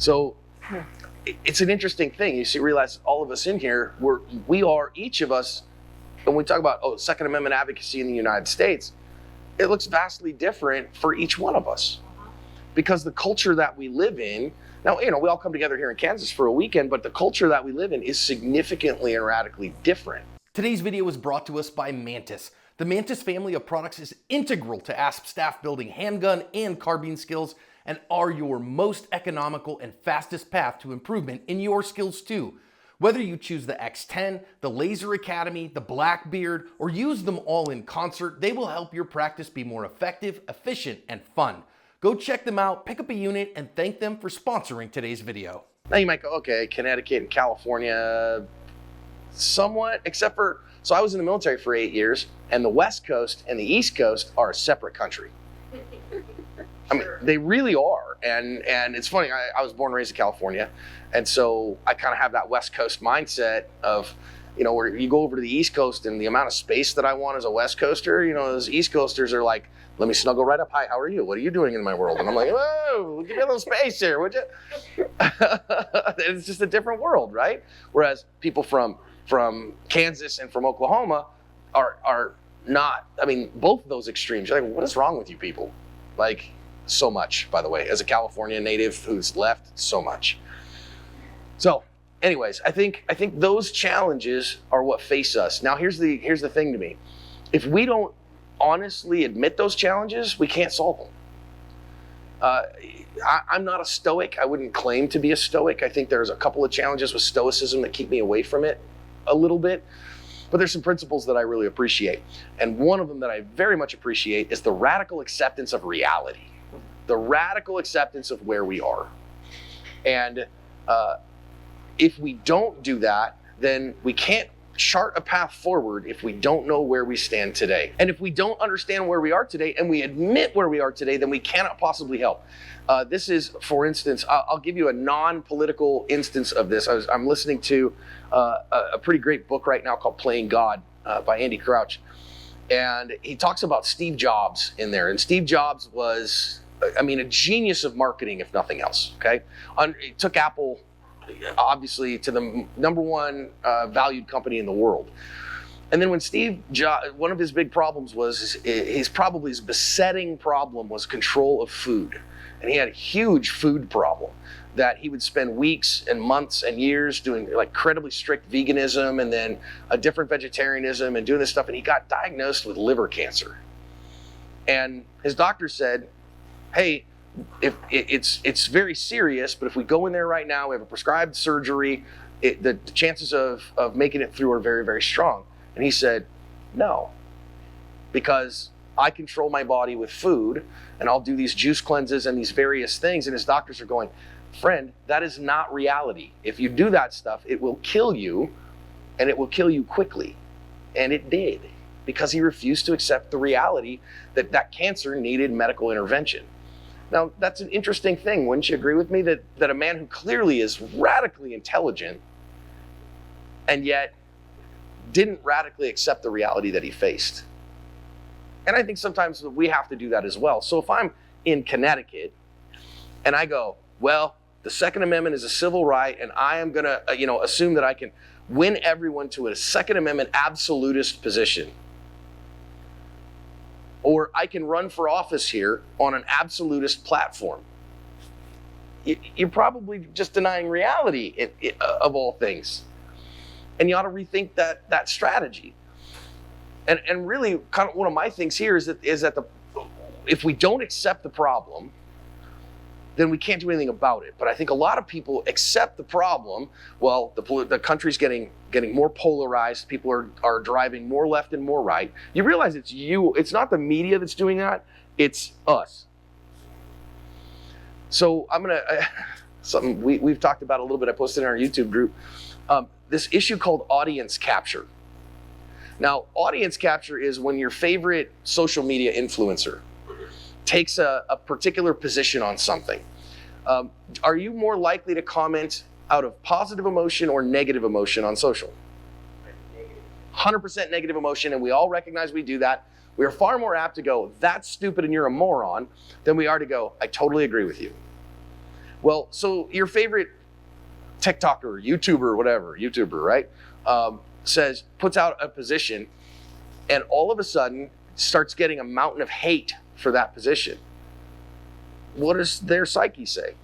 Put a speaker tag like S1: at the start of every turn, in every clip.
S1: So it's an interesting thing. You realize all of us in here, we are each of us, when we talk about Second Amendment advocacy in the United States, it looks vastly different for each one of us. Because the culture that we live in, now, we all come together here in Kansas for a weekend, but the culture that we live in is significantly and radically different.
S2: Today's video is brought to us by Mantis. The Mantis family of products is integral to ASP staff building handgun and carbine skills and are your most economical and fastest path to improvement in your skills too. Whether you choose the X10, the Laser Academy, the Blackbeard, or use them all in concert, they will help your practice be more effective, efficient, and fun. Go check them out, pick up a unit, and thank them for sponsoring today's video.
S1: Now you might go, okay, Connecticut and California, somewhat, except for, so I was in the military for 8 years, and the West Coast and the East Coast are a separate country. I mean, they really are, and it's funny, I was born and raised in California, and so I kind of have that West Coast mindset of, where you go over to the East Coast and the amount of space that I want as a West Coaster, those East Coasters are like, let me snuggle right up. Hi, how are you? What are you doing in my world? And I'm like, whoa, give me a little space here, would you? It's just a different world, right? Whereas people from Kansas and from Oklahoma are not, both of those extremes. You're like, what is wrong with you people? Like, so much, by the way, as a California native who's left, so much. So anyways, I think those challenges are what face us. Now here's the thing to me. If we don't honestly admit those challenges, we can't solve them. I'm not a stoic. I wouldn't claim to be a stoic. I think there's a couple of challenges with stoicism that keep me away from it a little bit. But there's some principles that I really appreciate. And one of them that I very much appreciate is the radical acceptance of reality. The radical acceptance of where we are. And if we don't do that, then we can't chart a path forward if we don't know where we stand today. And if we don't understand where we are today and we admit where we are today, then we cannot possibly help. This is, for instance, I'll give you a non-political instance of this. I'm listening to a pretty great book right now called Playing God by Andy Crouch. And he talks about Steve Jobs in there. And Steve Jobs was, a genius of marketing, if nothing else, okay? He took Apple, obviously, to the number one valued company in the world. And then when Steve Jobs, one of his big problems was, his besetting problem was control of food. And he had a huge food problem that he would spend weeks and months and years doing like incredibly strict veganism and then a different vegetarianism and doing this stuff. And he got diagnosed with liver cancer. And his doctor said, hey, if it's very serious, but if we go in there right now, we have a prescribed surgery, the chances of making it through are very, very strong. And he said, no, because I control my body with food and I'll do these juice cleanses and these various things. And his doctors are going, friend, that is not reality. If you do that stuff, it will kill you and it will kill you quickly. And it did, because he refused to accept the reality that cancer needed medical intervention. Now, that's an interesting thing. Wouldn't you agree with me that a man who clearly is radically intelligent and yet didn't radically accept the reality that he faced? And I think sometimes we have to do that as well. So if I'm in Connecticut and I go, well, the Second Amendment is a civil right and I am going to, assume that I can win everyone to a Second Amendment absolutist position, or I can run for office here on an absolutist platform, you're probably just denying reality of all things. And you ought to rethink that strategy. And really, kind of one of my things here is that if we don't accept the problem, then we can't do anything about it. But I think a lot of people accept the problem. Well, the country's getting more polarized. People are driving more left and more right. You realize it's you. It's not the media that's doing that. It's us. So I'm gonna something we've talked about a little bit. I posted in our YouTube group. This issue called audience capture. Now, audience capture is when your favorite social media influencer takes a particular position on something. Are you more likely to comment out of positive emotion or negative emotion on social? 100% negative emotion, and we all recognize we do that. We are far more apt to go, that's stupid and you're a moron, than we are to go, I totally agree with you. Well, so your favorite TikToker, YouTuber, whatever, YouTuber, right? Puts out a position and all of a sudden starts getting a mountain of hate for that position. What does their psyche say?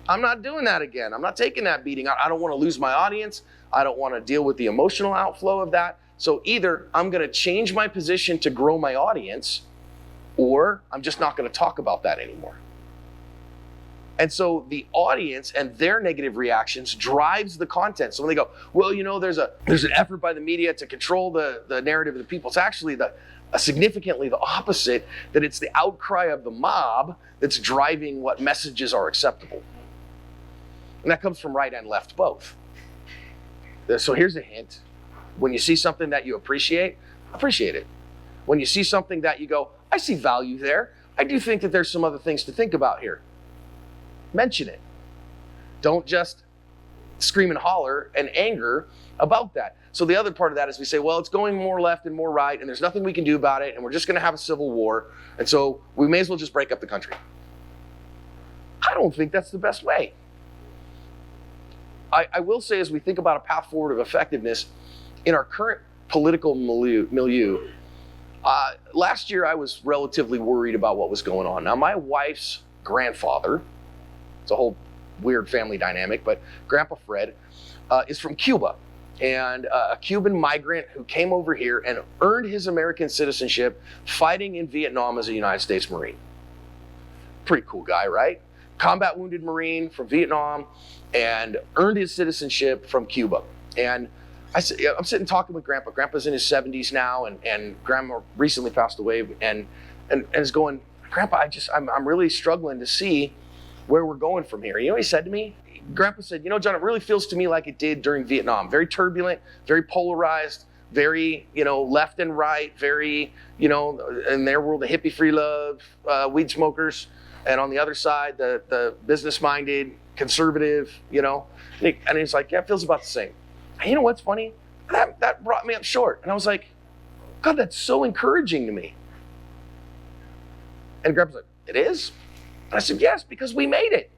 S1: I'm not doing that again. I'm not taking that beating. I don't want to lose my audience. I don't want to deal with the emotional outflow of that. So either I'm going to change my position to grow my audience, or I'm just not going to talk about that anymore. And so the audience and their negative reactions drives the content. So when they go, well, you know, there's an effort by the media to control the narrative of the people. It's actually significantly the opposite, that it's the outcry of the mob that's driving what messages are acceptable. And that comes from right and left both. So here's a hint. When you see something that you appreciate it. When you see something that you go, I see value there. I do think that there's some other things to think about here. Mention it. Don't just scream and holler and anger about that. So the other part of that is we say, well, it's going more left and more right, and there's nothing we can do about it, and we're just going to have a civil war, and so we may as well just break up the country. I don't think that's the best way. I will say, as we think about a path forward of effectiveness in our current political milieu, last year I was relatively worried about what was going on. Now, my wife's grandfather, it's a whole weird family dynamic, but Grandpa Fred is from Cuba, and a Cuban migrant who came over here and earned his American citizenship fighting in Vietnam as a United States Marine. Pretty cool guy, right? Combat wounded Marine from Vietnam, and earned his citizenship from Cuba. And I'm sitting talking with Grandpa. Grandpa's in his 70s now, and Grandma recently passed away, and is going, Grandpa, I'm really struggling to see where we're going from here. You know what he said to me? Grandpa said, you know, John, it really feels to me like it did during Vietnam. Very turbulent, very polarized, very, left and right, very, in their world, the hippie-free love, weed smokers. And on the other side, the business-minded, conservative, And he's like, yeah, it feels about the same. And you know what's funny? That brought me up short. And I was like, God, that's so encouraging to me. And Grandpa's like, it is? And I said, yes, because we made it.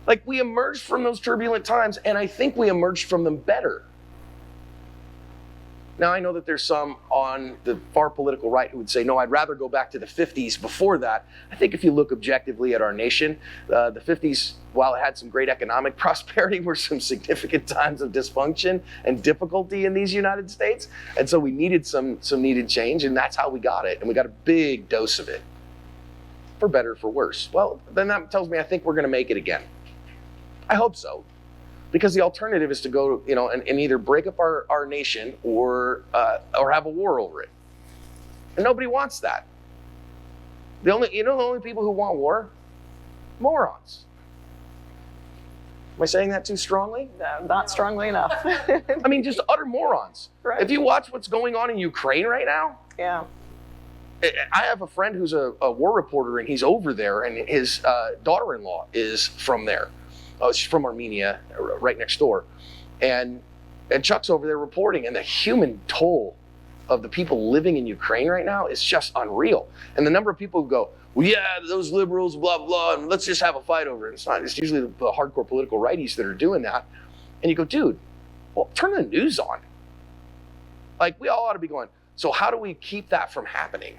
S1: Like, we emerged from those turbulent times, and I think we emerged from them better. Now, I know that there's some on the far political right who would say, no, I'd rather go back to the 50s before that. I think if you look objectively at our nation, the 50s, while it had some great economic prosperity, were some significant times of dysfunction and difficulty in these United States. And so we needed some needed change, and that's how we got it. And we got a big dose of it, for better or for worse. Well, then that tells me I think we're going to make it again. I hope so. Because the alternative is to go, and either break up our nation or have a war over it. And nobody wants that. The only people who want war? Morons. Am I saying that too strongly?
S3: No, not strongly enough.
S1: I mean, just utter morons.
S3: Right.
S1: If you watch what's going on in Ukraine right now,
S3: Yeah.
S1: I have a friend who's a war reporter, and he's over there, and his daughter-in-law is from there. She's from Armenia, right next door. And Chuck's over there reporting, and the human toll of the people living in Ukraine right now is just unreal. And the number of people who go, well, yeah, those liberals, blah, blah, and let's just have a fight over it. It's not. It's usually the hardcore political righties that are doing that. And you go, dude, well, turn the news on. Like, we all ought to be going, so how do we keep that from happening?